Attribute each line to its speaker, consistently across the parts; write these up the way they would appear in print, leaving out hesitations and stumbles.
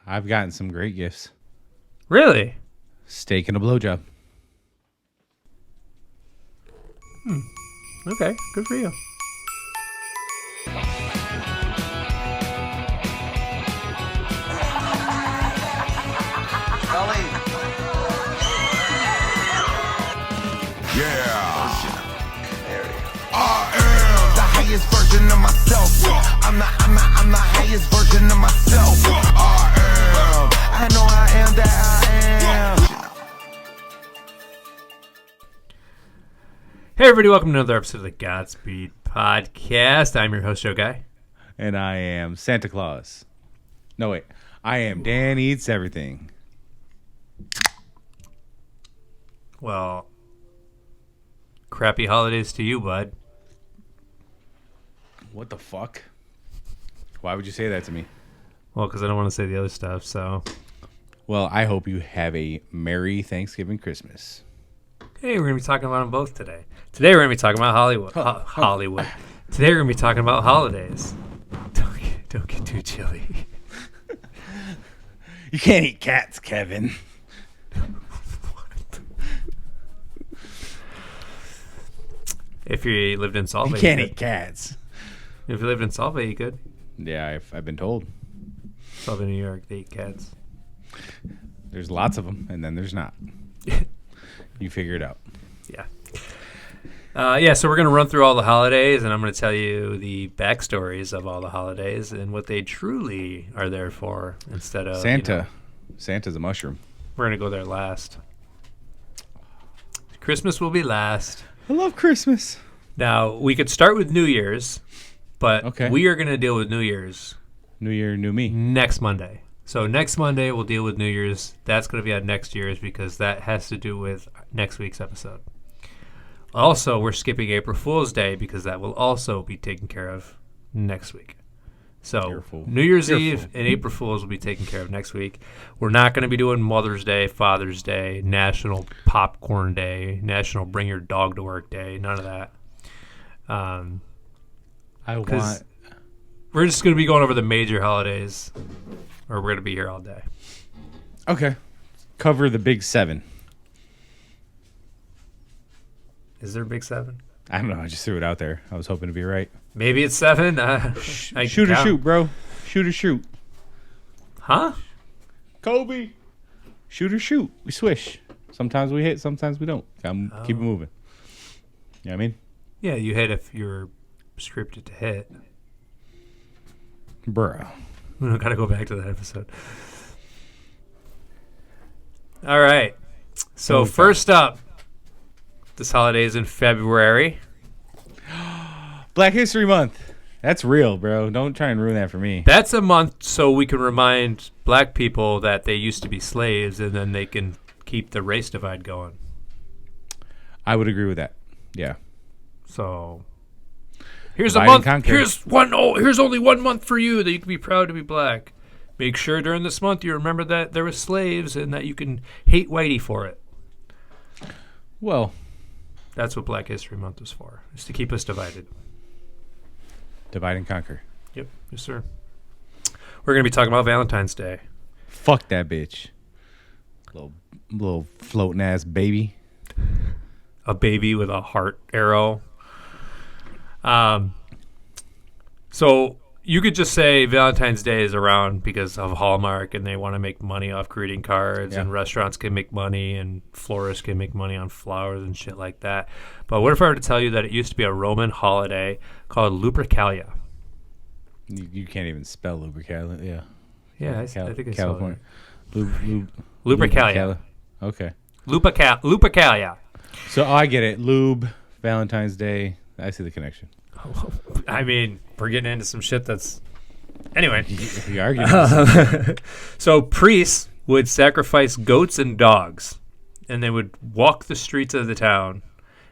Speaker 1: I've gotten some great gifts.
Speaker 2: Really?
Speaker 1: Steak and a blowjob.
Speaker 2: Okay, good for you.
Speaker 3: Highest version of myself. I'm the highest version of myself. I know I am that I am.
Speaker 2: Hey everybody, welcome to another episode of the Godspeed Podcast. I'm your host, Joe Guy.
Speaker 1: And I am Santa Claus. No, wait. I am Dan Eats Everything.
Speaker 2: Well, crappy holidays to you, bud.
Speaker 1: What the fuck? Why would you say that to me?
Speaker 2: Well, because I don't want to say the other stuff, so.
Speaker 1: Well, I hope you have a Merry Thanksgiving Christmas.
Speaker 2: Hey, we're going to be talking about them both today. Today we're going to be talking about Hollywood. Hollywood. Today we're going to be talking about holidays. Don't get too chilly.
Speaker 1: You can't eat cats, Kevin.
Speaker 2: If you lived in Salt
Speaker 1: You
Speaker 2: Lake,
Speaker 1: can't eat cats.
Speaker 2: If you lived in Salt Lake, you could.
Speaker 1: Yeah, I've been told.
Speaker 2: Salt Lake, New York, they eat cats.
Speaker 1: There's lots of them, and then there's not. You figure it out.
Speaker 2: Yeah. So we're going to run through all the holidays, and I'm going to tell you the backstories of all the holidays and what they truly are there for instead of
Speaker 1: Santa. Santa's a mushroom.
Speaker 2: We're going to go there last. Christmas will be last.
Speaker 1: I love Christmas.
Speaker 2: Now, we could start with New Year's, but
Speaker 1: Okay.
Speaker 2: we are going to deal with New Year's
Speaker 1: New Year, new me.
Speaker 2: next Monday. So next Monday, we'll deal with New Year's. That's going to be on next year's because that has to do with next week's episode. Also, we're skipping April Fool's Day because that will also be taken care of next week. So
Speaker 1: Careful.
Speaker 2: New Year's
Speaker 1: Careful.
Speaker 2: Eve and April Fool's will be taken care of next week. We're not going to be doing Mother's Day, Father's Day, National Popcorn Day, National Bring Your Dog to Work Day. None of that. We're just going to be going over the major holidays, or we're going to be here all day.
Speaker 1: Okay. Cover the big 7.
Speaker 2: Is there a big 7?
Speaker 1: I don't know. I just threw it out there. I was hoping to be right.
Speaker 2: Maybe it's 7.
Speaker 1: Shoot or shoot, bro. Shoot or shoot.
Speaker 2: Huh?
Speaker 1: Kobe. Shoot or shoot. We swish. Sometimes we hit, sometimes we don't. Keep it moving. You know what I mean?
Speaker 2: Yeah, you hit if you're scripted to hit.
Speaker 1: Bruh.
Speaker 2: We don't got to go back to that episode. All right. So first up, this holiday is in February.
Speaker 1: Black History Month. That's real, bro. Don't try and ruin that for me.
Speaker 2: That's a month so we can remind black people that they used to be slaves and then they can keep the race divide going.
Speaker 1: I would agree with that. Yeah.
Speaker 2: So here's
Speaker 1: Divide
Speaker 2: a month.
Speaker 1: and conquer.
Speaker 2: Here's only 1 month for you that you can be proud to be black. Make sure during this month you remember that there were slaves and that you can hate whitey for it.
Speaker 1: Well,
Speaker 2: That's what Black History Month is for, is to keep us divided.
Speaker 1: divide and conquer.
Speaker 2: Yep, yes, sir. We're going to be talking about Valentine's Day.
Speaker 1: Fuck that bitch. Little floating ass baby.
Speaker 2: A baby with a heart arrow. So you could just say Valentine's Day is around because of Hallmark and they want to make money off greeting cards,
Speaker 1: Yeah.
Speaker 2: and restaurants can make money and florists can make money on flowers and shit like that. But what if I were to tell you that it used to be a Roman holiday called Lupercalia?
Speaker 1: You can't even spell Lupercalia. Yeah.
Speaker 2: Yeah, I think I saw
Speaker 1: California.
Speaker 2: that. Lupercalia.
Speaker 1: Okay.
Speaker 2: Lupercalia.
Speaker 1: So I get it. Lube, Valentine's Day. I see the connection.
Speaker 2: I mean, we're getting into some shit that's... Anyway.
Speaker 1: You argue.
Speaker 2: So priests would sacrifice goats and dogs, and they would walk the streets of the town,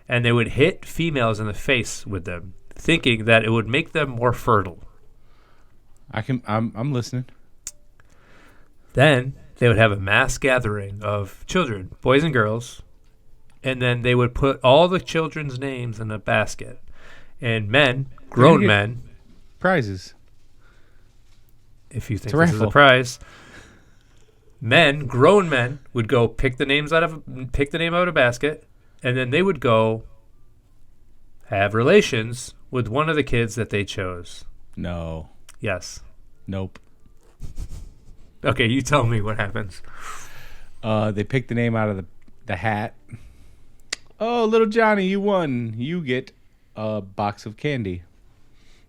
Speaker 2: and they would hit females in the face with them, thinking that it would make them more fertile.
Speaker 1: I'm listening.
Speaker 2: Then they would have a mass gathering of children, boys and girls, and then they would put all the children's names in a basket. And men, grown men,
Speaker 1: Prizes.
Speaker 2: if you think
Speaker 1: It's a
Speaker 2: this is a
Speaker 1: raffle.
Speaker 2: prize, grown men, would go pick the name out of a basket, and then they would go have relations with one of the kids that they chose.
Speaker 1: No.
Speaker 2: Yes.
Speaker 1: Nope.
Speaker 2: Okay, you tell me what happens.
Speaker 1: They pick the name out of the hat. Oh, little Johnny, you won. You get a box of candy.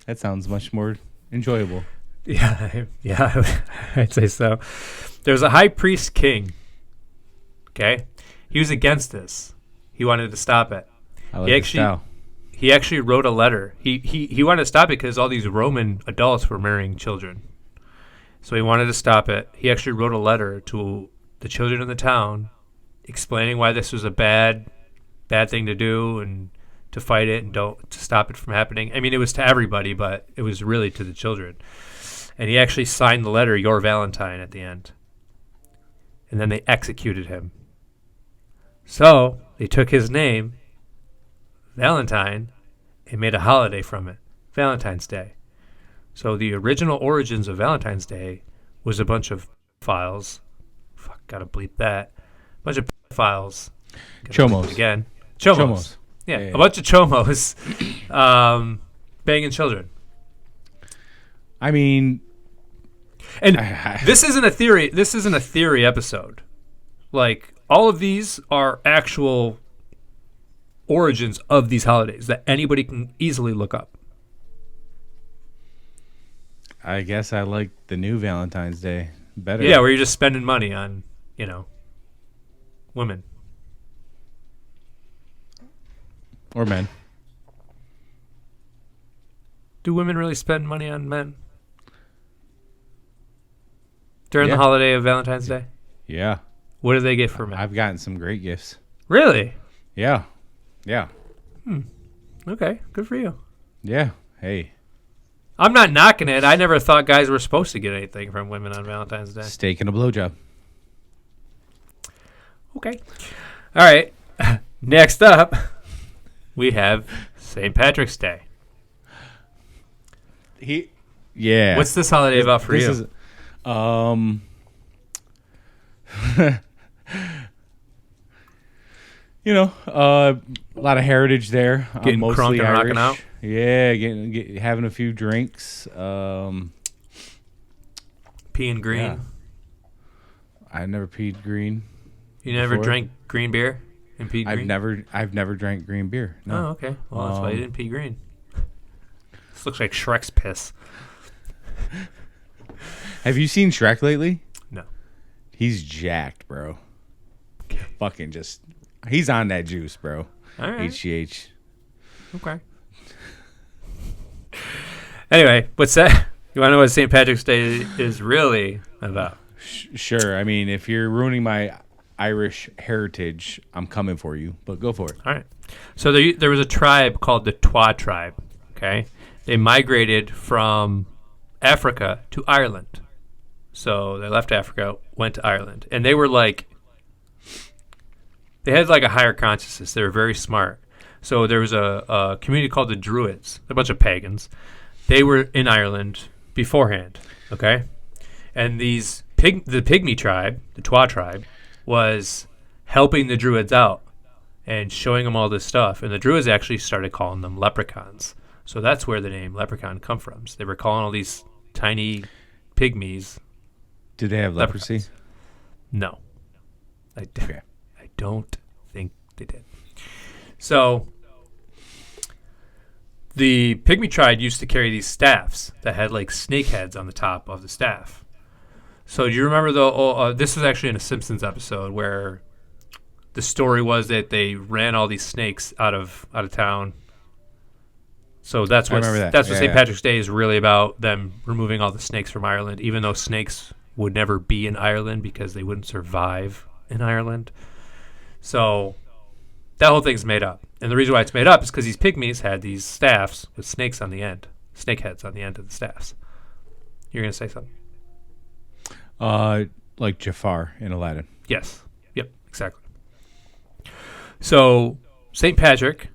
Speaker 1: That sounds much more enjoyable.
Speaker 2: Yeah, I'd say so. There's a high priest king. Okay? He was against this. He wanted to stop it.
Speaker 1: I like the style.
Speaker 2: He actually wrote a letter. He wanted to stop it because all these Roman adults were marrying children. So he wanted to stop it. He actually wrote a letter to the children in the town explaining why this was a bad thing to do and to fight it and to stop it from happening. I mean, it was to everybody, but it was really to the children. And he actually signed the letter, Your Valentine, at the end. And then they executed him. So they took his name, Valentine, and made a holiday from it, Valentine's Day. So the original origins of Valentine's Day was a bunch of files. Fuck, gotta bleep that. A bunch of files.
Speaker 1: Chomos.
Speaker 2: Again. Chomos. Yeah, a bunch of chomos banging children.
Speaker 1: I mean...
Speaker 2: And this isn't a theory. This isn't a theory episode. Like, all of these are actual origins of these holidays that anybody can easily look up.
Speaker 1: I guess I like the new Valentine's Day better.
Speaker 2: Yeah, where you're just spending money on, women.
Speaker 1: Or men.
Speaker 2: Do women really spend money on men? During the holiday of Valentine's Day?
Speaker 1: Yeah.
Speaker 2: What do they get for men?
Speaker 1: I've gotten some great gifts.
Speaker 2: Really?
Speaker 1: Yeah. Yeah.
Speaker 2: Okay, good for you.
Speaker 1: Yeah. Hey.
Speaker 2: I'm not knocking it. I never thought guys were supposed to get anything from women on Valentine's Day.
Speaker 1: Steak and a blowjob.
Speaker 2: Okay. All right. Next up, we have St. Patrick's Day.
Speaker 1: Yeah.
Speaker 2: What's this holiday about for you?
Speaker 1: A lot of heritage there.
Speaker 2: Getting
Speaker 1: I'm mostly
Speaker 2: crunk and
Speaker 1: Irish.
Speaker 2: rocking out?
Speaker 1: Yeah, having a few drinks.
Speaker 2: Peeing green.
Speaker 1: Yeah. I never peed green.
Speaker 2: You never
Speaker 1: before.
Speaker 2: drank green beer and peed green?
Speaker 1: I've never drank green beer. No.
Speaker 2: Oh, okay. Well, that's why you didn't pee green. This looks like Shrek's piss.
Speaker 1: Have you seen Shrek lately?
Speaker 2: No.
Speaker 1: He's jacked, bro.
Speaker 2: Okay.
Speaker 1: Fucking he's on that juice, bro.
Speaker 2: All right.
Speaker 1: HGH.
Speaker 2: Okay. Anyway, what's that? You want to know what St. Patrick's Day is really about?
Speaker 1: Sure. I mean, if you're ruining my Irish heritage, I'm coming for you. But go for it.
Speaker 2: All right. So there was a tribe called the Twa tribe. Okay. They migrated from Africa to Ireland. So they left Africa, went to Ireland, and they were they had like a higher consciousness. They were very smart. So there was a community called the Druids, a bunch of pagans. They were in Ireland beforehand, okay? And the Pygmy tribe, the Twa tribe, was helping the Druids out and showing them all this stuff. And the Druids actually started calling them leprechauns. So that's where the name leprechaun come from. So they were calling all these tiny pygmies.
Speaker 1: Did they have leprosy?
Speaker 2: No. I don't think they did. So the Pygmy tribe used to carry these staffs that had like snake heads on the top of the staff. So do you remember this was actually in a Simpsons episode where the story was that they ran all these snakes out of town. So that's what St. Patrick's Day is really about, them removing all the snakes from Ireland, even though snakes would never be in Ireland because they wouldn't survive in Ireland. So that whole thing's made up. And the reason why it's made up is because these pygmies had these staffs with snakes on the end, snake heads on the end of the staffs. You're going to say something?
Speaker 1: Like Jafar in Aladdin.
Speaker 2: Yes. Yep, exactly. So St. Patrick...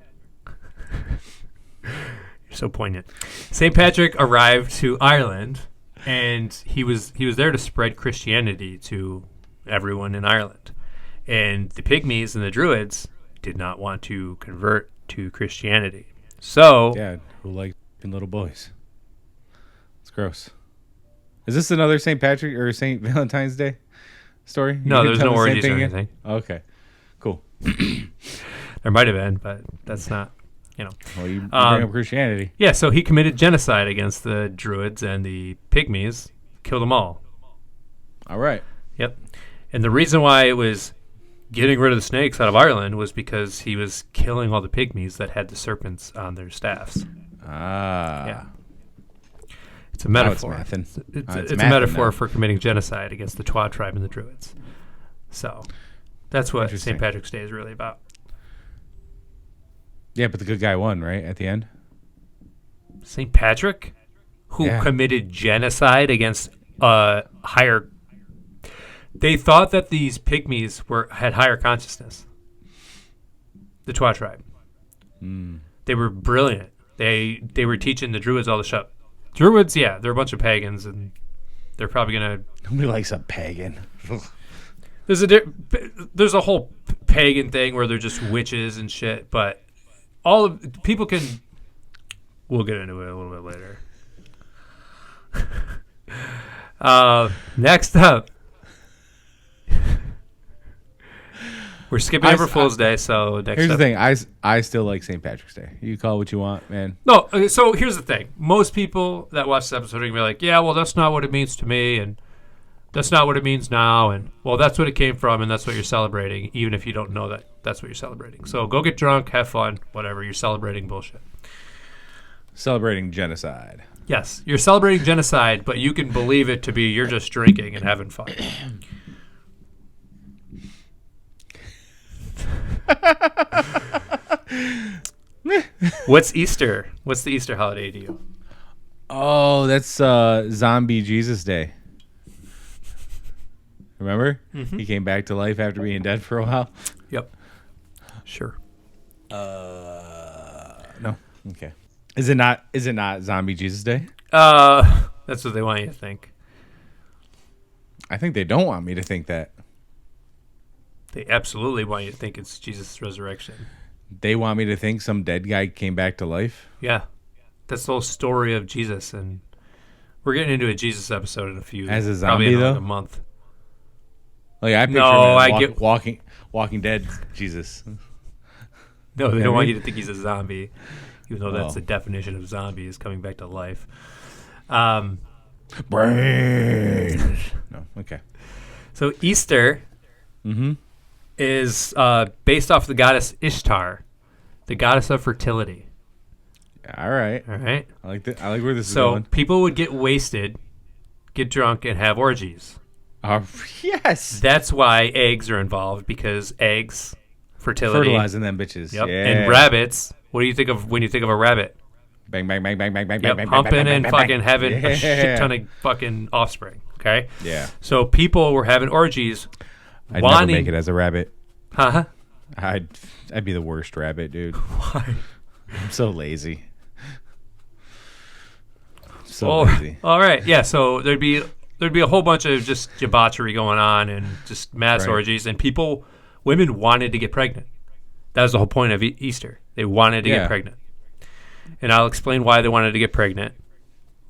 Speaker 2: You're so poignant. St. Patrick arrived to Ireland, and he was there to spread Christianity to everyone in Ireland. And the Pygmies and the Druids did not want to convert to Christianity. So,
Speaker 1: Dad, who liked little boys. It's gross. Is this another St. Patrick or St. Valentine's Day story?
Speaker 2: no,
Speaker 1: You
Speaker 2: there's
Speaker 1: tell
Speaker 2: no
Speaker 1: the same
Speaker 2: orgies or
Speaker 1: thing again?
Speaker 2: anything.
Speaker 1: Okay, cool.
Speaker 2: There might have been, but that's not,
Speaker 1: Well, you bring
Speaker 2: Um,
Speaker 1: up Christianity.
Speaker 2: Yeah, so he committed genocide against the Druids and the Pygmies, killed them all.
Speaker 1: All right.
Speaker 2: Yep. And the reason why it was getting rid of the snakes out of Ireland was because he was killing all the Pygmies that had the serpents on their staffs.
Speaker 1: Ah.
Speaker 2: Yeah. It's a
Speaker 1: Now it's
Speaker 2: metaphor.
Speaker 1: mathin'.
Speaker 2: It's a
Speaker 1: mathin'
Speaker 2: metaphor
Speaker 1: now.
Speaker 2: for committing genocide against the Twa tribe and the Druids. So that's what
Speaker 1: Interesting.
Speaker 2: St. Patrick's Day is really about.
Speaker 1: Yeah, but the good guy won, right? At the end?
Speaker 2: St. Patrick, who
Speaker 1: Yeah.
Speaker 2: committed genocide against higher. They thought that these Pygmies had higher consciousness. The Twa tribe. They were brilliant. They were teaching the Druids all the shit. Druids, yeah, they're a bunch of pagans, and they're probably gonna.
Speaker 1: Nobody likes a pagan.
Speaker 2: There's a whole pagan thing where they're just witches and shit, but people can. We'll get into it a little bit later. Next up, we're skipping April Fool's Day, so next
Speaker 1: Here's
Speaker 2: up.
Speaker 1: the thing. I still like St. Patrick's Day. You call it what you want, man.
Speaker 2: No, okay, so here's the thing. Most people that watch this episode are going to be like, yeah, well, that's not what it means to me, and that's not what it means now, and, well, that's what it came from, and that's what you're celebrating, even if you don't know that that's what you're celebrating. So go get drunk, have fun, whatever. You're celebrating bullshit.
Speaker 1: Celebrating genocide.
Speaker 2: Yes, you're celebrating genocide, but you can believe it to be you're just drinking and having fun. What's Easter? What's the Easter holiday to you?
Speaker 1: Oh, that's Zombie Jesus Day. Remember? He came back to life after being dead for a while.
Speaker 2: Yep. Sure.
Speaker 1: No. Okay. Is it not Zombie Jesus Day?
Speaker 2: That's what they want you to think.
Speaker 1: I think they don't want me to think that.
Speaker 2: They absolutely want you to think it's Jesus' resurrection.
Speaker 1: They want me to think some dead guy came back to life.
Speaker 2: Yeah. That's the whole story of Jesus, and we're getting into a Jesus episode in a few.
Speaker 1: As a
Speaker 2: probably in
Speaker 1: zombie,
Speaker 2: like
Speaker 1: though?
Speaker 2: a month.
Speaker 1: Like I picture
Speaker 2: No,
Speaker 1: him
Speaker 2: I
Speaker 1: as
Speaker 2: get-
Speaker 1: Walking Dead Jesus.
Speaker 2: No, they
Speaker 1: Yeah,
Speaker 2: don't want
Speaker 1: right?
Speaker 2: you to think he's a zombie, even though that's
Speaker 1: Oh.
Speaker 2: the definition of zombie is coming back to life.
Speaker 1: Brains. No. Okay.
Speaker 2: So Easter is based off the goddess Ishtar, the goddess of fertility.
Speaker 1: All right.
Speaker 2: All right.
Speaker 1: I like where this is
Speaker 2: So
Speaker 1: going.
Speaker 2: people would get wasted, get drunk, and have orgies.
Speaker 1: Yes.
Speaker 2: That's why eggs are involved, because eggs, fertility.
Speaker 1: Fertilizing them bitches.
Speaker 2: Yep.
Speaker 1: Yeah.
Speaker 2: And rabbits. What do you think of when you think of a rabbit?
Speaker 1: Bang bang bang bang bang bang
Speaker 2: Yep.
Speaker 1: bang.
Speaker 2: Humping
Speaker 1: bang,
Speaker 2: and
Speaker 1: bang,
Speaker 2: fucking
Speaker 1: bang.
Speaker 2: having a
Speaker 1: Yeah.
Speaker 2: shit ton of fucking offspring. Okay.
Speaker 1: Yeah.
Speaker 2: So people were having orgies.
Speaker 1: I'd never make it as a rabbit.
Speaker 2: Huh?
Speaker 1: I'd be the worst rabbit, dude.
Speaker 2: Why?
Speaker 1: I'm so lazy. So
Speaker 2: Oh,
Speaker 1: lazy.
Speaker 2: all right. Yeah. So there'd be a whole bunch of just debauchery going on and just mass
Speaker 1: Right.
Speaker 2: orgies, and women wanted to get pregnant. That was the whole point of Easter. They wanted to
Speaker 1: Yeah.
Speaker 2: get pregnant, and I'll explain why they wanted to get pregnant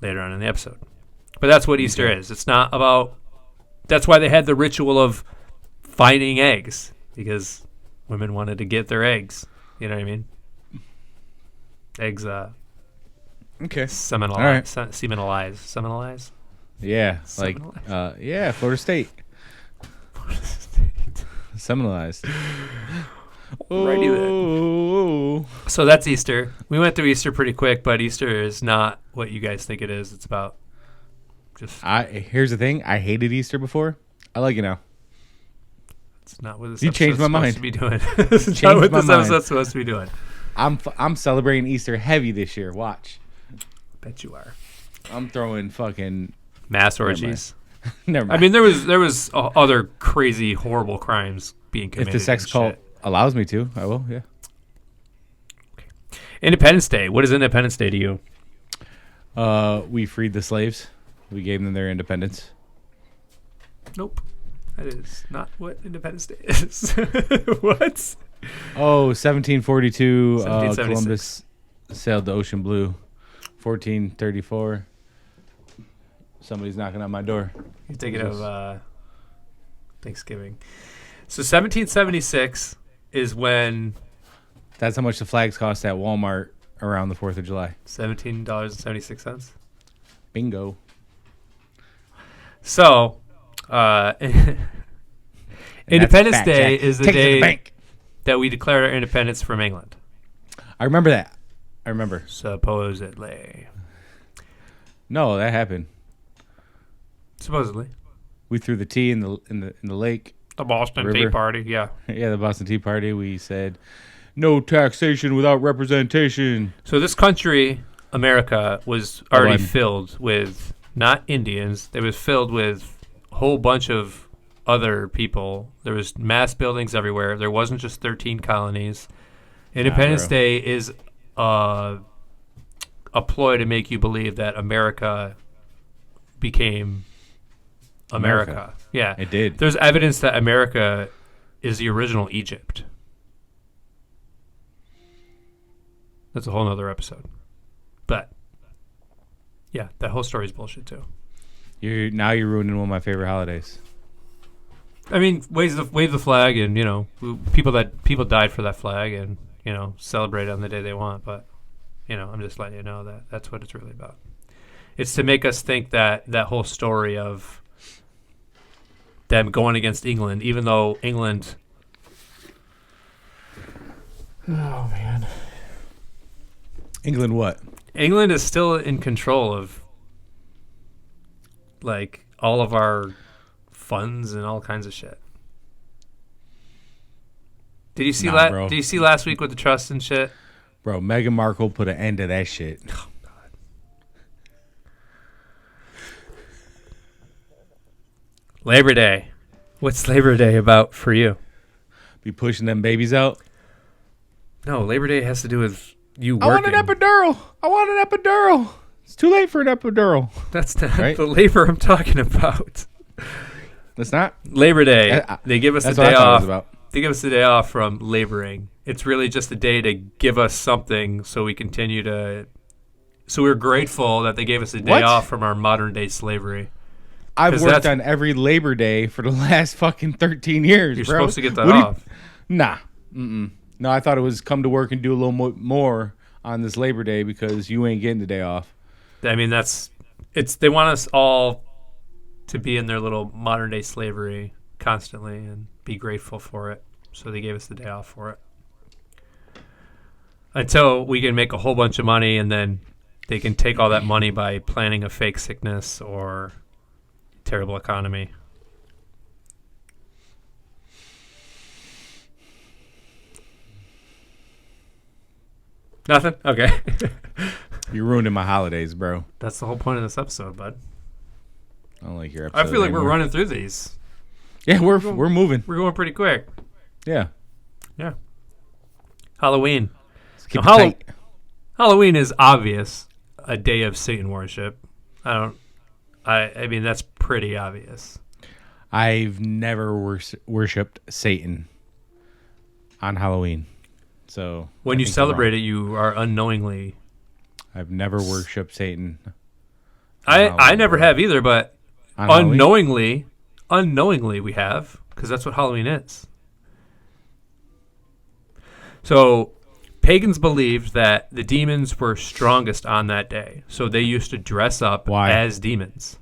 Speaker 2: later on in the episode. But that's what Easter is. It's not about. That's why they had the ritual of finding eggs, because women wanted to get their eggs. You know what I mean? Eggs,
Speaker 1: Okay.
Speaker 2: seminalize,
Speaker 1: All right.
Speaker 2: seminalize.
Speaker 1: Yeah. Like,
Speaker 2: Seminole.
Speaker 1: yeah, Florida State. Seminalized.
Speaker 2: Alrighty then.
Speaker 1: Oh.
Speaker 2: So that's Easter. We went through Easter pretty quick, but Easter is not what you guys think it is. It's about just.
Speaker 1: Here's the thing. I hated Easter before. I like it now.
Speaker 2: It's not what this
Speaker 1: You changed
Speaker 2: episode's
Speaker 1: my
Speaker 2: supposed
Speaker 1: mind.
Speaker 2: to be doing. It's not
Speaker 1: Changed
Speaker 2: what
Speaker 1: my
Speaker 2: this
Speaker 1: mind.
Speaker 2: episode's supposed to be doing.
Speaker 1: I'm celebrating Easter heavy this year. Watch.
Speaker 2: Bet you are.
Speaker 1: I'm throwing fucking.
Speaker 2: Mass orgies.
Speaker 1: Never mind.
Speaker 2: I mean, there was other crazy, horrible crimes being
Speaker 1: if
Speaker 2: committed.
Speaker 1: the sex
Speaker 2: and
Speaker 1: cult
Speaker 2: shit.
Speaker 1: allows me to, I will. Yeah.
Speaker 2: Independence Day. What is Independence Day to you?
Speaker 1: We freed the slaves. We gave them their independence.
Speaker 2: Nope. That is not what Independence Day is. What?
Speaker 1: Oh, 1742,
Speaker 2: 1776.
Speaker 1: Columbus sailed the ocean blue. 1434. Somebody's knocking on my door.
Speaker 2: You're thinking of Thanksgiving. So 1776 is when
Speaker 1: That's how much the flags cost at Walmart around the 4th of July.
Speaker 2: $17.76.
Speaker 1: Bingo.
Speaker 2: So, Independence
Speaker 1: Fat
Speaker 2: Day
Speaker 1: Jack.
Speaker 2: is the
Speaker 1: Take it to
Speaker 2: day
Speaker 1: bank.
Speaker 2: that we declared our independence from England.
Speaker 1: I remember that. I remember.
Speaker 2: Supposedly.
Speaker 1: No, that happened.
Speaker 2: Supposedly.
Speaker 1: We threw the tea in the lake.
Speaker 2: The Boston
Speaker 1: River.
Speaker 2: Tea Party, yeah.
Speaker 1: Yeah, the Boston Tea Party. We said, no taxation without representation.
Speaker 2: So this country, America, was already
Speaker 1: Biden.
Speaker 2: filled with not Indians. It was filled with a whole bunch of other people. There was mass buildings everywhere. There wasn't just 13 colonies. Independence
Speaker 1: bro.
Speaker 2: Day is a ploy to make you believe that America became America. Yeah.
Speaker 1: It did.
Speaker 2: There's evidence that America is the original Egypt. That's a whole nother episode. But yeah, that whole story is bullshit too.
Speaker 1: Now you're ruining one of my favorite holidays.
Speaker 2: I mean, wave the flag, and people died for that flag, and celebrate it on the day they want. But I'm just letting you know that that's what it's really about. It's to make us think that whole story of them going against England, even though England. Oh man.
Speaker 1: England what?
Speaker 2: England is still in control of like all of our funds and all kinds of shit. Did you see
Speaker 1: bro.
Speaker 2: Did you see last week with the trust and shit?
Speaker 1: Bro, Meghan Markle put an end to that shit.
Speaker 2: Oh God. Labor Day. What's Labor Day about for you?
Speaker 1: Be pushing them babies out.
Speaker 2: No, Labor Day has to do with you
Speaker 1: I
Speaker 2: working.
Speaker 1: want an epidural. It's too late for an epidural.
Speaker 2: That's not
Speaker 1: Right?
Speaker 2: the labor I'm talking about.
Speaker 1: That's not.
Speaker 2: Labor Day.
Speaker 1: I-
Speaker 2: They give us a
Speaker 1: That's what I
Speaker 2: day
Speaker 1: thought it
Speaker 2: off.
Speaker 1: was about.
Speaker 2: They give us a day off from laboring. It's really just a day to give us something so we continue to. So we're grateful that they gave us a day
Speaker 1: What?
Speaker 2: off from our modern day slavery.
Speaker 1: I've
Speaker 2: 'Cause
Speaker 1: worked
Speaker 2: that's-
Speaker 1: on every Labor Day for the last fucking 13 years,
Speaker 2: You're
Speaker 1: bro.
Speaker 2: supposed to get that
Speaker 1: What do you-
Speaker 2: off.
Speaker 1: Nah. Mm-mm. No, I thought it was come to work and do a little more on this Labor Day because you ain't getting the day off.
Speaker 2: I mean, they want us all to be in their little modern day slavery constantly and be grateful for it. So they gave us the day off for it. Until we can make a whole bunch of money, and then they can take all that money by planning a fake sickness or terrible economy. Nothing? Okay.
Speaker 1: You're ruining my holidays, bro.
Speaker 2: That's the whole point of this episode, bud.
Speaker 1: I don't like your episode
Speaker 2: I feel like
Speaker 1: anymore.
Speaker 2: we're running through these.
Speaker 1: Yeah, we're moving.
Speaker 2: We're going pretty quick.
Speaker 1: Yeah.
Speaker 2: Yeah. Halloween.
Speaker 1: Let's keep
Speaker 2: Now,
Speaker 1: it tight.
Speaker 2: Halloween is obvious a day of Satan worship. I mean, that's pretty obvious.
Speaker 1: I've never worshipped Satan on Halloween. So
Speaker 2: When
Speaker 1: I
Speaker 2: you
Speaker 1: think you're
Speaker 2: celebrate
Speaker 1: wrong.
Speaker 2: it, you are unknowingly.
Speaker 1: I've never worshipped Satan.
Speaker 2: I never have either, but
Speaker 1: On Halloween.
Speaker 2: unknowingly we have, because that's what Halloween is. So pagans believed that the demons were strongest on that day, so they used to dress up
Speaker 1: Why?
Speaker 2: as demons.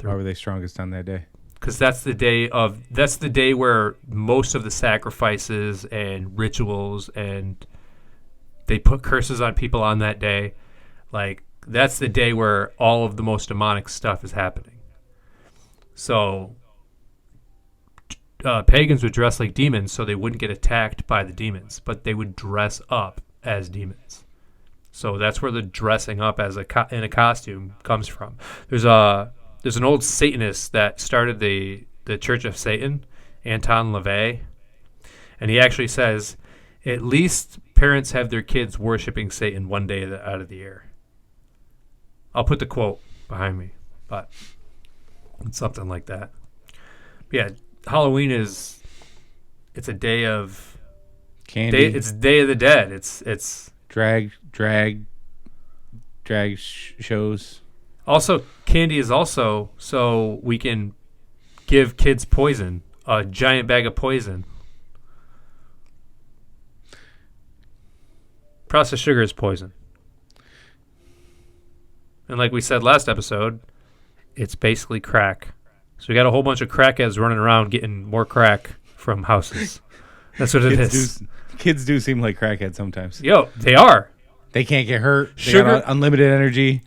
Speaker 1: Why were they strongest on that day?
Speaker 2: Because that's the day where most of the sacrifices and rituals, and they put curses on people on that day. Like, that's the day where all of the most demonic stuff is happening. So pagans would dress like demons so they wouldn't get attacked by the demons, but they would dress up as demons. So that's where the dressing up as in a costume comes from. There's an old Satanist that started the Church of Satan, Anton LaVey, and he actually says, at least parents have their kids worshiping Satan one day out of the year. I'll put the quote behind me, but it's something like that. Yeah, Halloween is. It's a day of.
Speaker 1: Candy.
Speaker 2: It's Day of the Dead. It's
Speaker 1: drag shows.
Speaker 2: also candy is also so we can give kids poison, a giant bag of poison. Processed sugar is poison. And like we said last episode, it's basically crack. So we got a whole bunch of crackheads running around getting more crack from houses. That's what it is.
Speaker 1: Kids do seem like crackheads sometimes.
Speaker 2: Yo, they are.
Speaker 1: They can't get hurt. They
Speaker 2: Sugar-
Speaker 1: got unlimited energy.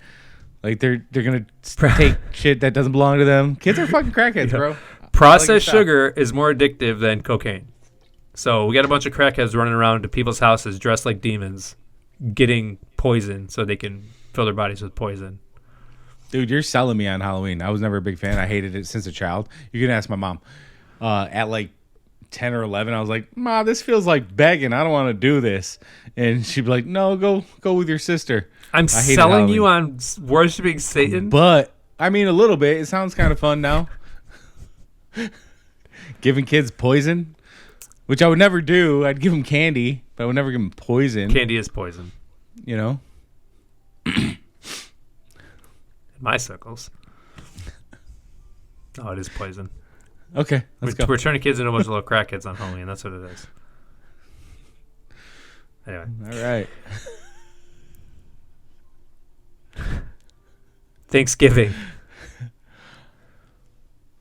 Speaker 1: Like they're gonna take shit that doesn't belong to them. Kids are fucking crackheads, bro.
Speaker 2: Processed sugar is more addictive than cocaine. So we got a bunch of crackheads running around to people's houses dressed like demons, getting poison so they can fill their bodies with poison.
Speaker 1: Dude, you're selling me on Halloween. I was never a big fan. I hated it since a child. You can ask my mom. At like 10 or 11, I was like, Ma, this feels like begging. I don't want to do this. And she'd be like, no, go with your sister.
Speaker 2: I'm
Speaker 1: hated
Speaker 2: selling you
Speaker 1: Halloween.
Speaker 2: on worshiping Satan?
Speaker 1: But, I mean, a little bit. It sounds kind of fun now. Giving kids poison, which I would never do. I'd give them candy, but I would never give them poison.
Speaker 2: Candy is poison.
Speaker 1: You know?
Speaker 2: My circles. Oh, it is poison.
Speaker 1: Okay, let's go.
Speaker 2: We're turning kids into a bunch of little crackheads on Halloween. That's what it is. Anyway.
Speaker 1: All right.
Speaker 2: Thanksgiving.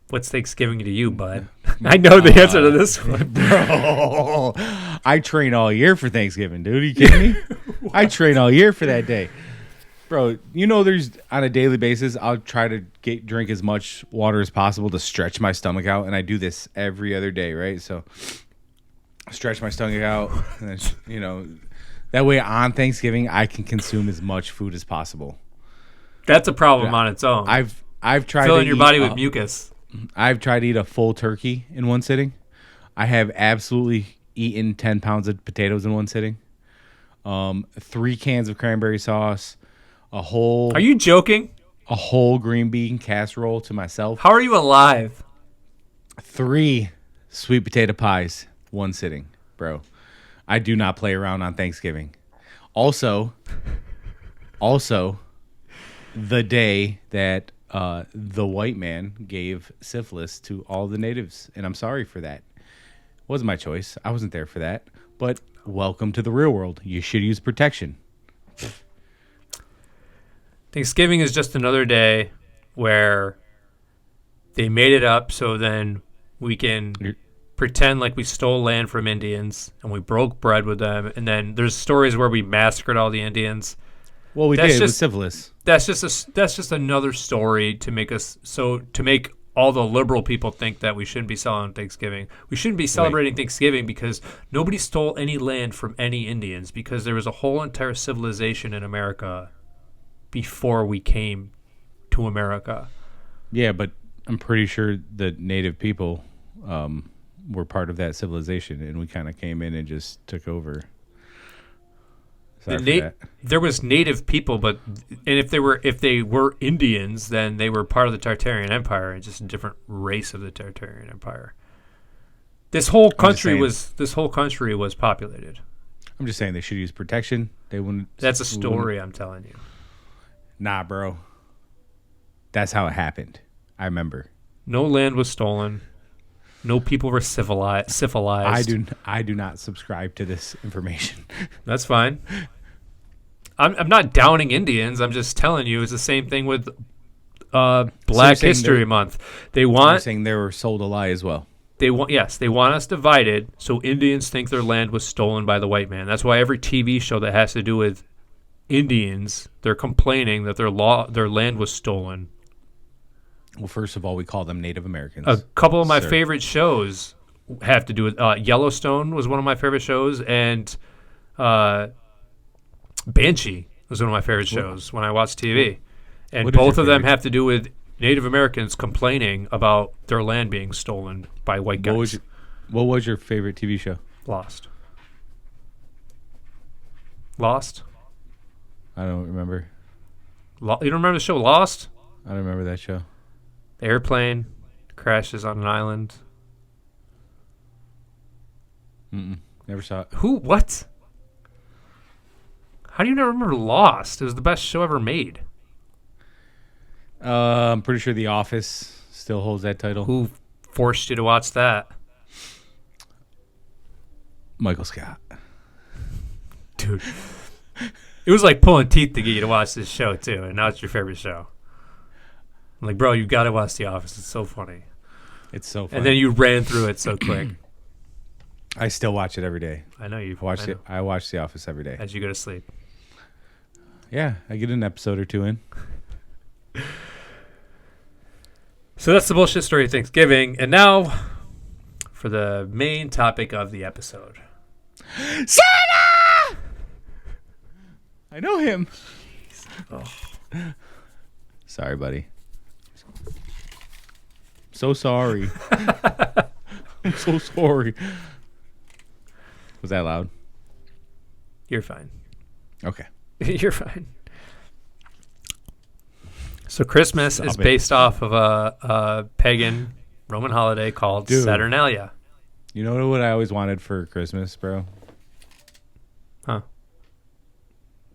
Speaker 2: What's Thanksgiving to you, bud? I know the answer to this one.
Speaker 1: Bro, I train all year for Thanksgiving, dude. Are you kidding me? I train all year for that day. Bro, you know there's on a daily basis, I'll try to drink as much water as possible to stretch my stomach out, and I do this every other day, right? So stretch my stomach out, and then, you know, that way on Thanksgiving I can consume as much food as possible.
Speaker 2: That's a problem on its own.
Speaker 1: I've tried
Speaker 2: filling
Speaker 1: to
Speaker 2: your
Speaker 1: eat,
Speaker 2: body with mucus.
Speaker 1: I've tried to eat a full turkey in one sitting. I have absolutely eaten 10 pounds of potatoes in one sitting. 3 cans of cranberry sauce.
Speaker 2: Are you joking?
Speaker 1: A whole green bean casserole to myself.
Speaker 2: How are you alive?
Speaker 1: 3 sweet potato pies, one sitting, bro. I do not play around on Thanksgiving. Also, the day that the white man gave syphilis to all the natives, and I'm sorry for that. It wasn't my choice. I wasn't there for that. But welcome to the real world. You should use protection.
Speaker 2: Thanksgiving is just another day where they made it up so then we can pretend like we stole land from Indians and we broke bread with them. And then there's stories where we massacred all the Indians.
Speaker 1: Well, we did with syphilis.
Speaker 2: That's just another story to make all the liberal people think that we shouldn't be celebrating Thanksgiving. We shouldn't be celebrating Thanksgiving because nobody stole any land from any Indians, because there was a whole entire civilization in America before we came to America.
Speaker 1: Yeah, but I'm pretty sure the native people were part of that civilization, and we kind of came in and just took over.
Speaker 2: There was native people, and if they were Indians, then they were part of the Tartarian Empire and just a different race of the Tartarian Empire. This whole country was populated.
Speaker 1: I'm just saying they should use protection. They wouldn't.
Speaker 2: That's a story I'm telling you.
Speaker 1: Nah, bro. That's how it happened. I remember.
Speaker 2: No land was stolen. No people were syphilized.
Speaker 1: I do not subscribe to this information.
Speaker 2: That's fine. I'm not downing Indians. I'm just telling you it's the same thing with Black History Month.
Speaker 1: You're saying they were sold a lie as well.
Speaker 2: They want us divided so Indians think their land was stolen by the white man. That's why every TV show that has to do with Indians, they're complaining that their land was stolen.
Speaker 1: Well, first of all, we call them Native Americans.
Speaker 2: A couple of my favorite shows have to do with Yellowstone was one of my favorite shows, and Banshee was one of my favorite shows when I watched TV. And both of them have to do with Native Americans complaining about their land being stolen by white guys.
Speaker 1: What was your favorite TV show?
Speaker 2: Lost?
Speaker 1: I don't remember.
Speaker 2: You don't remember the show Lost?
Speaker 1: I don't remember that show.
Speaker 2: The airplane crashes on an island.
Speaker 1: Never saw it.
Speaker 2: Who? What? How do you not remember Lost? It was the best show ever made.
Speaker 1: I'm pretty sure The Office still holds that title.
Speaker 2: Who forced you to watch that?
Speaker 1: Michael Scott.
Speaker 2: Dude. It was like pulling teeth to get you to watch this show, too, and now it's your favorite show. I'm like, bro, you got to watch The Office. It's so funny.
Speaker 1: It's so funny.
Speaker 2: And then you ran through it so quick.
Speaker 1: I still watch it every day.
Speaker 2: I know you
Speaker 1: Watch it. I watch The Office every day.
Speaker 2: as you go to sleep.
Speaker 1: Yeah, I get an episode or two in.
Speaker 2: So that's the bullshit story of Thanksgiving. And now for the main topic of the episode.
Speaker 1: Santa! I know him.
Speaker 2: Oh.
Speaker 1: Sorry, buddy. So sorry. I'm so sorry. Was that loud?
Speaker 2: You're fine.
Speaker 1: Okay.
Speaker 2: You're fine. So Christmas
Speaker 1: Stop
Speaker 2: is
Speaker 1: it.
Speaker 2: based off of a pagan Roman holiday called
Speaker 1: Dude.
Speaker 2: Saturnalia.
Speaker 1: You know what I always wanted for Christmas, bro?
Speaker 2: Huh?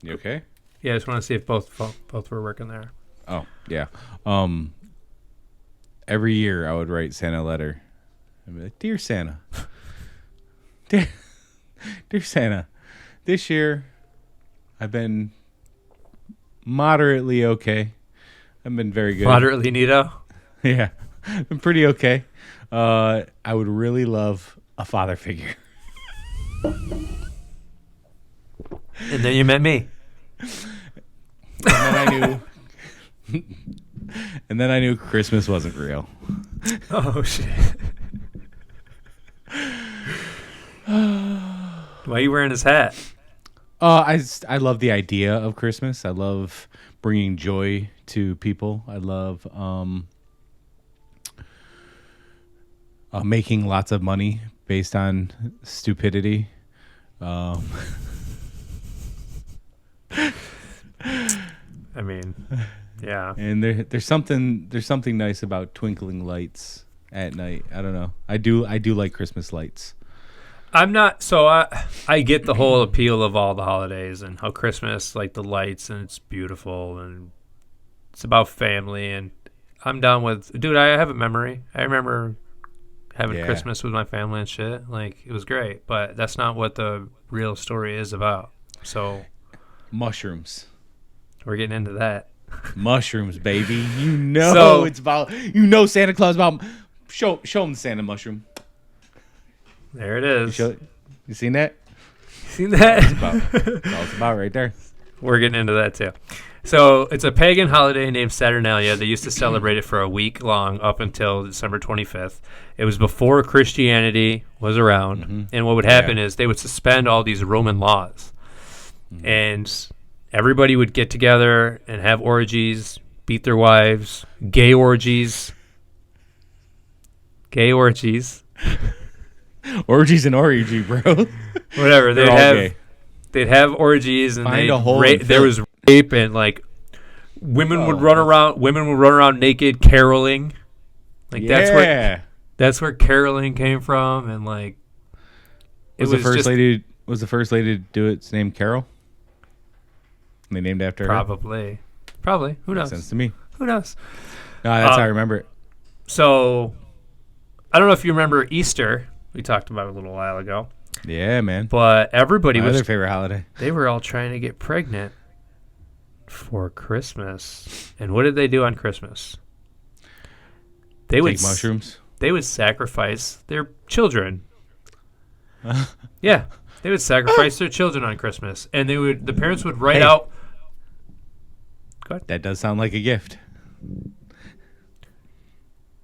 Speaker 1: You okay?
Speaker 2: Yeah, I just want to see if both were working there.
Speaker 1: Oh, yeah. Every year I would write Santa a letter. I'd be like, Dear Santa. Dear Santa, this year I've been moderately okay. I've been very good.
Speaker 2: Moderately neato.
Speaker 1: Yeah. I'm pretty okay. I would really love a father figure.
Speaker 2: And then you met me.
Speaker 1: And then I knew Christmas wasn't real.
Speaker 2: Oh, shit. Why are you wearing his hat?
Speaker 1: I love the idea of Christmas. I love bringing joy to people. I love making lots of money based on stupidity.
Speaker 2: I mean, yeah.
Speaker 1: And there's something nice about twinkling lights at night. I don't know. I do like Christmas lights.
Speaker 2: I'm not, so I get the whole appeal of all the holidays and how Christmas, like the lights, and it's beautiful and it's about family, and I'm down with, dude, I have a memory. I remember having
Speaker 1: Yeah.
Speaker 2: Christmas with my family and shit. Like, it was great, but that's not what the real story is about. So
Speaker 1: Mushrooms.
Speaker 2: we're getting into that.
Speaker 1: Mushrooms, baby. You know
Speaker 2: So-
Speaker 1: it's about, Santa Claus about, show him the Santa mushroom.
Speaker 2: There it is.
Speaker 1: You seen that?
Speaker 2: Seen that?
Speaker 1: That's all it's about right there.
Speaker 2: We're getting into that too. So it's a pagan holiday named Saturnalia. They used to celebrate it for a week long up until December 25th. It was before Christianity was around.
Speaker 1: Mm-hmm.
Speaker 2: And what would happen is they would suspend all these Roman laws.
Speaker 1: Mm-hmm.
Speaker 2: And everybody would get together and have orgies, beat their wives, gay orgies. Gay orgies.
Speaker 1: Orgies and orgy, bro.
Speaker 2: Whatever.
Speaker 1: They're all gay.
Speaker 2: They'd have orgies, and
Speaker 1: Find a hole and
Speaker 2: there
Speaker 1: fill
Speaker 2: was rape, and like women would
Speaker 1: Oh,
Speaker 2: run around naked caroling. Like that's where caroling came from, and like
Speaker 1: Was the first lady to do it named Carol? And they named after her.
Speaker 2: probably. Who
Speaker 1: Makes
Speaker 2: knows?
Speaker 1: sense to me.
Speaker 2: Who knows?
Speaker 1: No, that's how I remember it.
Speaker 2: So I don't know if you remember Easter. We talked about it a little while ago,
Speaker 1: Yeah, man.
Speaker 2: but everybody
Speaker 1: My
Speaker 2: was
Speaker 1: other favorite holiday.
Speaker 2: they were all trying to get pregnant for Christmas. And what did they do on Christmas? They would
Speaker 1: Take mushrooms.
Speaker 2: They would sacrifice their children. Yeah, they would sacrifice their children on Christmas, and the parents would write
Speaker 1: Hey.
Speaker 2: out.
Speaker 1: That does sound like a gift.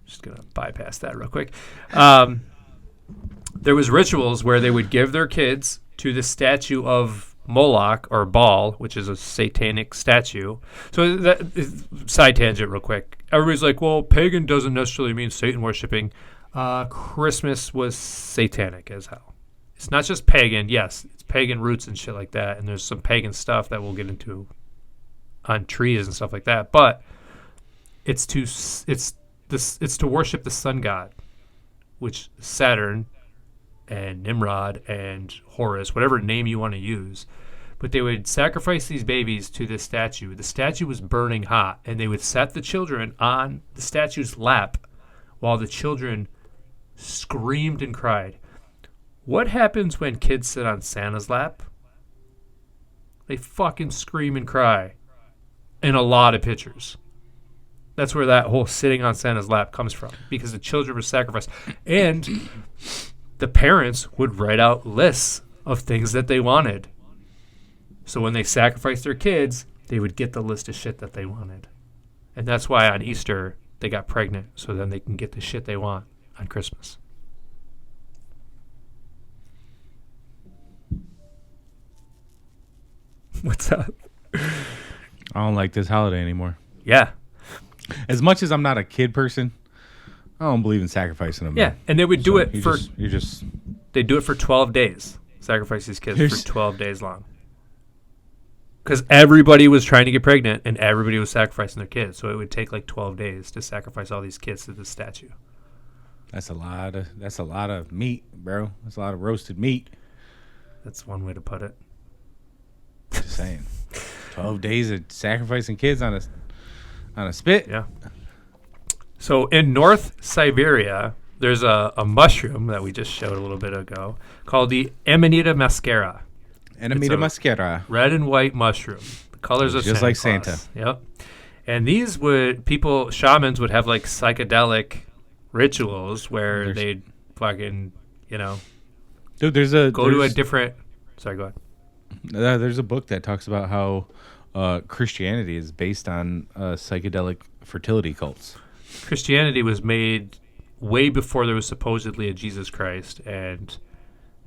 Speaker 2: Just gonna bypass that real quick. There was rituals where they would give their kids to the statue of Moloch or Baal, which is a satanic statue. So side tangent real quick. Everybody's like, well, pagan doesn't necessarily mean Satan worshiping. Christmas was satanic as hell. It's not just pagan. Yes, it's pagan roots and shit like that. And there's some pagan stuff that we'll get into on trees and stuff like that. But it's it's to worship the sun god, which Saturn and Nimrod and Horus, whatever name you want to use. But they would sacrifice these babies to this statue. The statue was burning hot, and they would set the children on the statue's lap while the children screamed and cried. What happens when kids sit on Santa's lap? They fucking scream and cry in a lot of pictures. That's where that whole sitting on Santa's lap comes from, because the children were sacrificed. And the parents would write out lists of things that they wanted. So when they sacrificed their kids, they would get the list of shit that they wanted. And that's why on Easter they got pregnant, so then they can get the shit they want on Christmas. What's up?
Speaker 1: I don't like this holiday anymore.
Speaker 2: Yeah.
Speaker 1: As much as I'm not a kid person, I don't believe in sacrificing them.
Speaker 2: Yeah,
Speaker 1: man.
Speaker 2: and they would do it for they do it for 12 days. Sacrifice these kids for 12 days long. Because everybody was trying to get pregnant and everybody was sacrificing their kids. So it would take like 12 days to sacrifice all these kids to this statue.
Speaker 1: That's a lot of meat, bro. That's a lot of roasted meat.
Speaker 2: That's one way to put it.
Speaker 1: Just saying. 12 days of sacrificing kids on a spit.
Speaker 2: Yeah. So in North Siberia, there's a mushroom that we just showed a little bit ago called the Amanita muscaria.
Speaker 1: Amanita muscaria.
Speaker 2: Red and white mushroom. The colors of
Speaker 1: just
Speaker 2: Santa
Speaker 1: like
Speaker 2: Claus.
Speaker 1: Santa.
Speaker 2: Yep. And these shamans would have like psychedelic rituals where they'd fucking,
Speaker 1: Dude,
Speaker 2: go to a different. Sorry, go ahead.
Speaker 1: There's a book that talks about how Christianity is based on psychedelic fertility cults.
Speaker 2: Christianity was made way before there was supposedly a Jesus Christ, and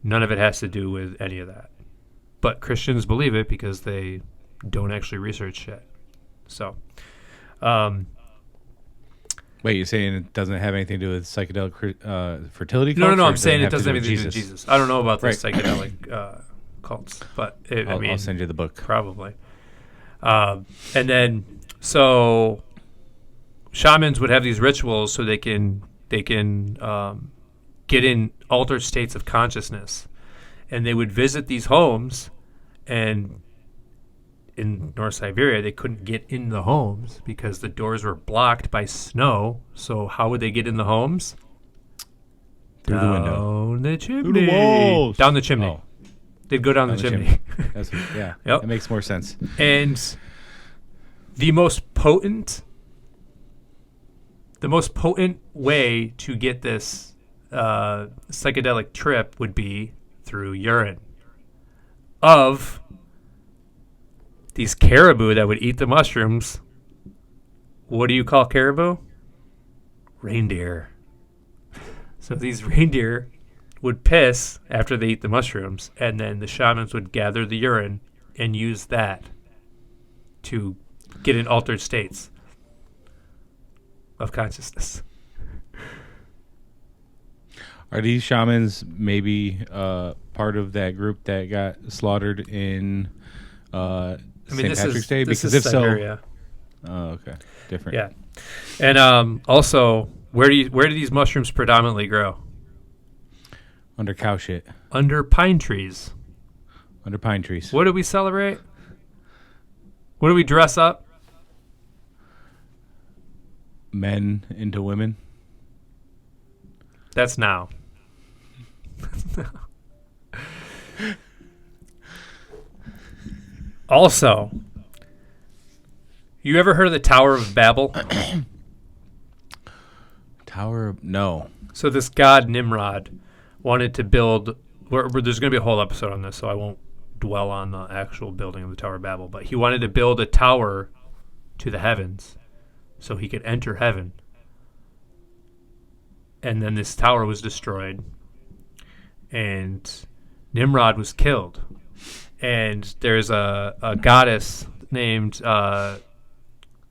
Speaker 2: none of it has to do with any of that. But Christians believe it because they don't actually research shit. So,
Speaker 1: wait, you're saying it doesn't have anything to do with psychedelic fertility cults?
Speaker 2: No. I'm saying it doesn't have anything to do with Jesus. I don't know about the psychedelic cults, but
Speaker 1: I'll send you the book.
Speaker 2: Probably. And then, so shamans would have these rituals so they can get in altered states of consciousness, and they would visit these homes. And in North Siberia, they couldn't get in the homes because the doors were blocked by snow. So how would they get in the homes?
Speaker 1: Through the window.
Speaker 2: Down the chimney.
Speaker 1: Through the walls.
Speaker 2: Down the chimney.
Speaker 1: Oh.
Speaker 2: They'd go down the chimney.
Speaker 1: Yeah,
Speaker 2: Yep.
Speaker 1: That makes more sense.
Speaker 2: And the most potent way to get this psychedelic trip would be through urine of these caribou that would eat the mushrooms. What do you call caribou? Reindeer. So these reindeer would piss after they eat the mushrooms, and then the shamans would gather the urine and use that to get in altered states of consciousness.
Speaker 1: Are these shamans maybe part of that group that got slaughtered in St. Patrick's Day? Because if
Speaker 2: Siberia.
Speaker 1: so, okay, different.
Speaker 2: Yeah, and also, where do these mushrooms predominantly grow?
Speaker 1: Under cow shit.
Speaker 2: Under pine trees.
Speaker 1: Under pine trees.
Speaker 2: What do we celebrate? What do we dress up?
Speaker 1: Men into women.
Speaker 2: That's now. Also, you ever heard of the Tower of Babel?
Speaker 1: No.
Speaker 2: So this god Nimrod wanted to build. Where there's going to be a whole episode on this, so I won't dwell on the actual building of the Tower of Babel. But he wanted to build a tower to the heavens, so he could enter heaven. And then this tower was destroyed, and Nimrod was killed. And there's a goddess named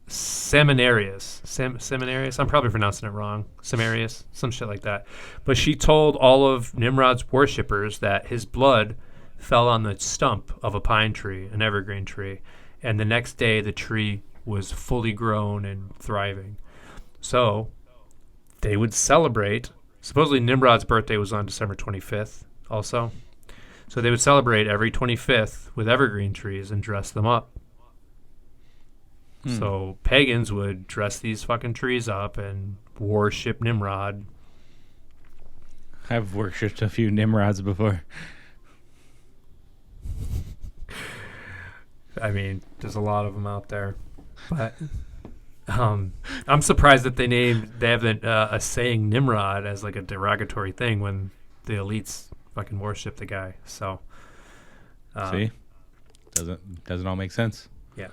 Speaker 2: Seminarius. Seminarius? I'm probably pronouncing it wrong. Semarius? Some shit like that. But she told all of Nimrod's worshippers that his blood fell on the stump of a pine tree, an evergreen tree. And the next day, the tree was fully grown and thriving. So they would celebrate. Supposedly Nimrod's birthday was on December 25th also. So they would celebrate every 25th with evergreen trees and dress them up. So pagans would dress these fucking trees up and worship Nimrod.
Speaker 1: I've worshipped a few Nimrods before.
Speaker 2: I mean, there's a lot of them out there. But I'm surprised that they have a saying Nimrod as like a derogatory thing when the elites fucking worship the guy. So
Speaker 1: see, doesn't all make sense.
Speaker 2: Yeah.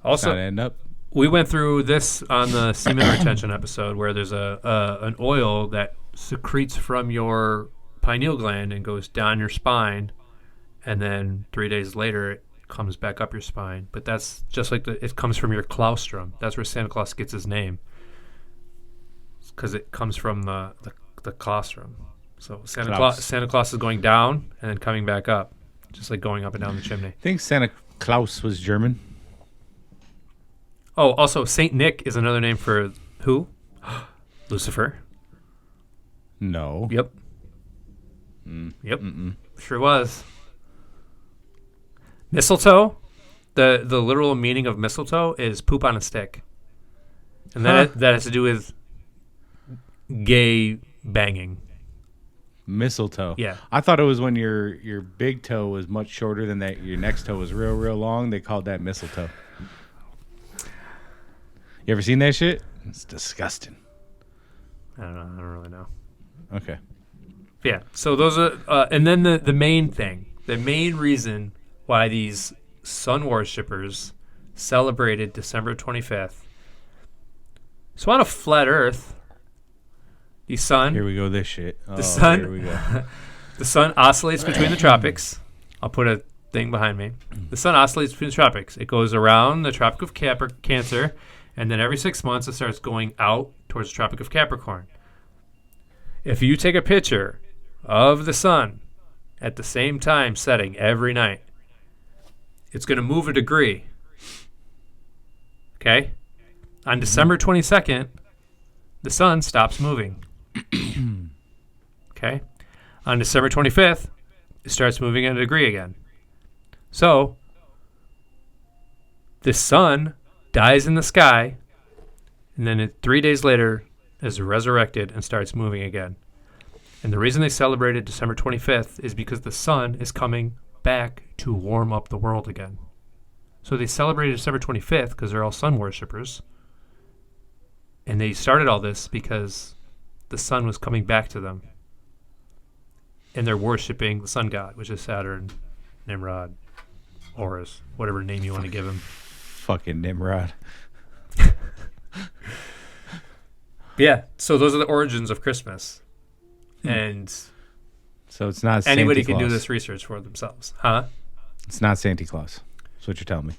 Speaker 2: Also,
Speaker 1: end up.
Speaker 2: We went through this on the semen retention episode, where there's an oil that secretes from your pineal gland and goes down your spine, and then 3 days later it comes back up your spine. But that's just like it comes from your claustrum. That's where Santa Claus gets his name, because it comes from the claustrum. So Santa Claus is going down and then coming back up, just like going up and down the chimney.
Speaker 1: I think Santa Claus was German.
Speaker 2: Oh, also Saint Nick is another name for who? Lucifer.
Speaker 1: No.
Speaker 2: Yep. Yep. Sure was. Mistletoe. The literal meaning of mistletoe is poop on a stick, and that has to do with gay banging.
Speaker 1: Mistletoe.
Speaker 2: Yeah.
Speaker 1: I thought it was when your big toe was much shorter than that. Your next toe was real long. They called that mistletoe. You ever seen that shit? It's disgusting.
Speaker 2: I don't know. I don't really know.
Speaker 1: Okay.
Speaker 2: Yeah. So those are, and then the main thing, the main reason why these sun worshippers celebrated December 25th. So on a flat Earth, the sun.
Speaker 1: Here we go. This shit.
Speaker 2: The sun.
Speaker 1: Here we go.
Speaker 2: The sun oscillates between the tropics. I'll put a thing behind me. The sun oscillates between the tropics. It goes around the Tropic of Cancer. And then every 6 months, it starts going out towards the Tropic of Capricorn. If you take a picture of the sun at the same time setting every night, it's going to move a degree. Okay? On December 22nd, the sun stops moving. Okay? On December 25th, it starts moving at a degree again. So, the sun dies in the sky, and then 3 days later is resurrected and starts moving again. And the reason they celebrated December 25th is because the sun is coming back to warm up the world again. So they celebrated December 25th because they're all sun worshippers. And they started all this because the sun was coming back to them. And they're worshiping the sun god, which is Saturn, Nimrod, Horus, whatever name you want to give him.
Speaker 1: Fucking Nimrod.
Speaker 2: Yeah, so those are the origins of Christmas. And
Speaker 1: so it's not
Speaker 2: anybody
Speaker 1: Santa
Speaker 2: can
Speaker 1: Claus.
Speaker 2: do this research for themselves. Huh?
Speaker 1: It's not Santa Claus. That's what you're telling me.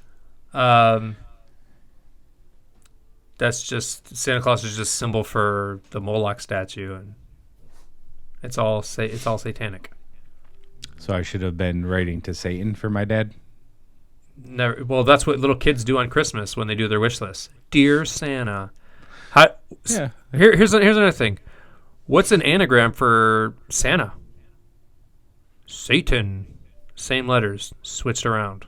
Speaker 2: That's just, Santa Claus is just symbol for the Moloch statue, and it's all satanic.
Speaker 1: So I should have been writing to Satan for my dad?
Speaker 2: Never. Well, that's what little kids do on Christmas when they do their wish list. Dear Santa.
Speaker 1: Yeah.
Speaker 2: Here's another thing. What's an anagram for Santa? Satan. Same letters, switched around.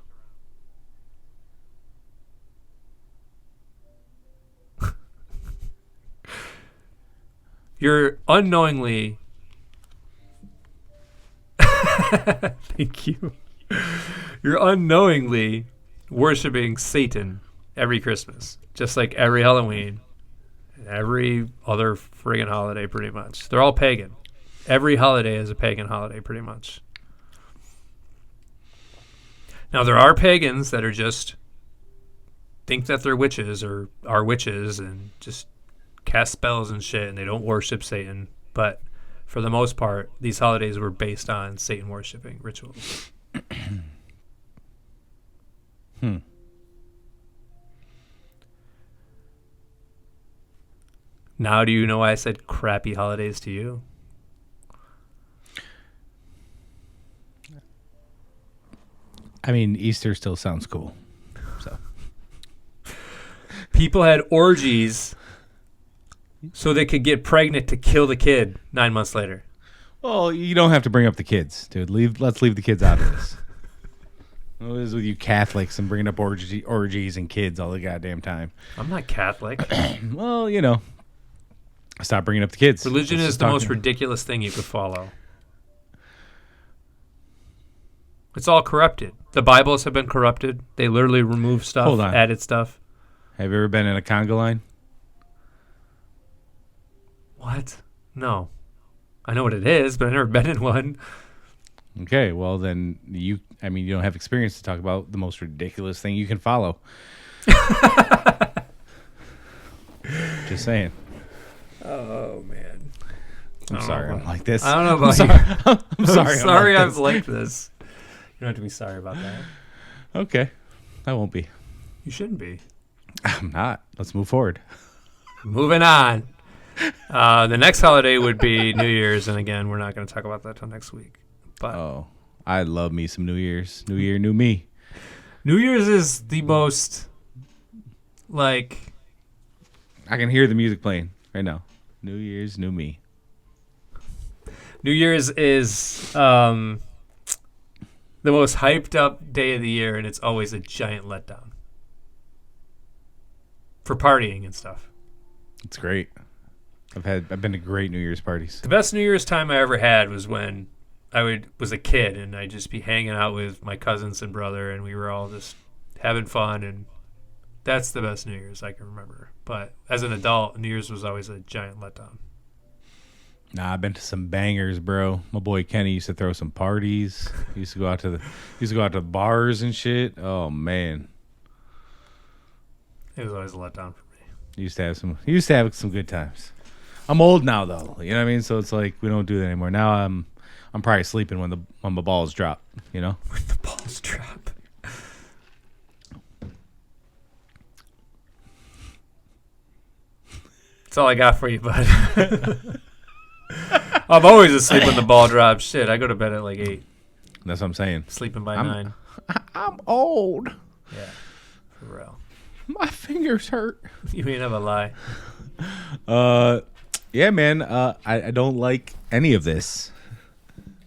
Speaker 2: You're unknowingly... Thank you. You're unknowingly worshiping Satan every Christmas, just like every Halloween, every other friggin' holiday, pretty much. They're all pagan. Every holiday is a pagan holiday, pretty much. Now, there are pagans that are just think that they're witches or are witches and just cast spells and shit, and they don't worship Satan. But for the most part, these holidays were based on Satan worshiping rituals. Now do you know why I said crappy holidays to you?
Speaker 1: I mean, Easter still sounds cool. So
Speaker 2: People had orgies So they could get pregnant to kill the kid 9 months later.
Speaker 1: Well, you don't have to bring up the kids, dude. Let's leave the kids out of this. What is with you Catholics and bringing up orgies and kids all the goddamn time?
Speaker 2: I'm not Catholic.
Speaker 1: Well, stop bringing up the kids.
Speaker 2: Religion is the most ridiculous thing you could follow. It's all corrupted. The Bibles have been corrupted. They literally removed stuff,
Speaker 1: Hold on.
Speaker 2: added stuff.
Speaker 1: Have you ever been in a conga line?
Speaker 2: What? No. I know what it is, but I've never been in one.
Speaker 1: Okay, well then you don't have experience to talk about the most ridiculous thing you can follow. Just saying.
Speaker 2: Oh, man.
Speaker 1: I'm sorry I'm like this.
Speaker 2: I don't know about
Speaker 1: you. I'm sorry.
Speaker 2: I'm sorry
Speaker 1: I'm
Speaker 2: I'm like this. You don't have to be sorry about that.
Speaker 1: Okay. I won't be.
Speaker 2: You shouldn't be.
Speaker 1: I'm not. Let's move forward.
Speaker 2: Moving on. The next holiday would be New Year's, and again, we're not going to talk about that till next week. But
Speaker 1: I love me some New Year's. New Year, new me.
Speaker 2: New Year's is the most, I
Speaker 1: can hear the music playing right now. New Year's, new me.
Speaker 2: New Year's is the most hyped up day of the year, and it's always a giant letdown for partying and stuff.
Speaker 1: It's great. I've been to great New Year's parties.
Speaker 2: The best New Year's time I ever had was when I was a kid, and I'd just be hanging out with my cousins and brother, and we were all just having fun, and that's the best New Year's I can remember. But as an adult, New Year's was always a giant letdown.
Speaker 1: Nah, I've been to some bangers, bro. My boy Kenny used to throw some parties. He used to go out to the bars and shit. Oh man,
Speaker 2: It was always a letdown for me.
Speaker 1: He used to have some good times. I'm old now though, you know what I mean? So it's like we don't do that anymore. Now I'm probably sleeping when my balls drop, you know?
Speaker 2: When the balls drop. That's all I got for you, bud. I'm always asleep when the ball drops. Shit, I go to bed at 8.
Speaker 1: That's what I'm saying.
Speaker 2: Sleeping by 9.
Speaker 1: I'm old.
Speaker 2: Yeah, for real.
Speaker 1: My fingers hurt.
Speaker 2: You ain't have a lie.
Speaker 1: Yeah, man. I don't like any of this.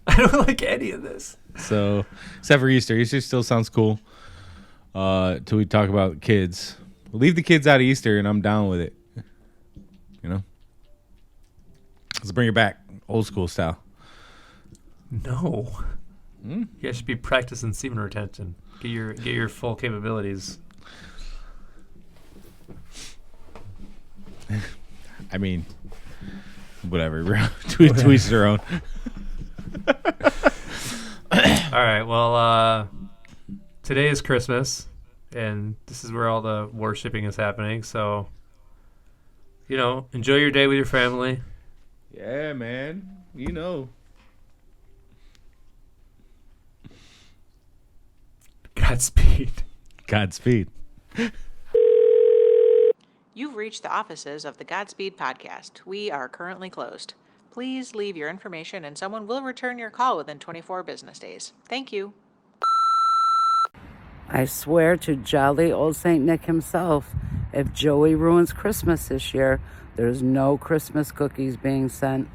Speaker 2: I don't like any of this.
Speaker 1: So, except for Easter. Easter still sounds cool. Till we talk about kids. Leave the kids out of Easter, and I'm down with it. You know? Let's bring it back. Old school style.
Speaker 2: No. You guys should be practicing semen retention. Get your full capabilities.
Speaker 1: I mean, whatever, bro. Tweets their own.
Speaker 2: All right. Well, today is Christmas, and this is where all the worshiping is happening. So, enjoy your day with your family.
Speaker 1: Yeah, man. You know.
Speaker 2: Godspeed.
Speaker 1: Godspeed.
Speaker 4: You've reached the offices of the Godspeed Podcast. We are currently closed. Please leave your information and someone will return your call within 24 business days. Thank you.
Speaker 5: I swear to jolly old St. Nick himself, if Joey ruins Christmas this year, there's no Christmas cookies being sent.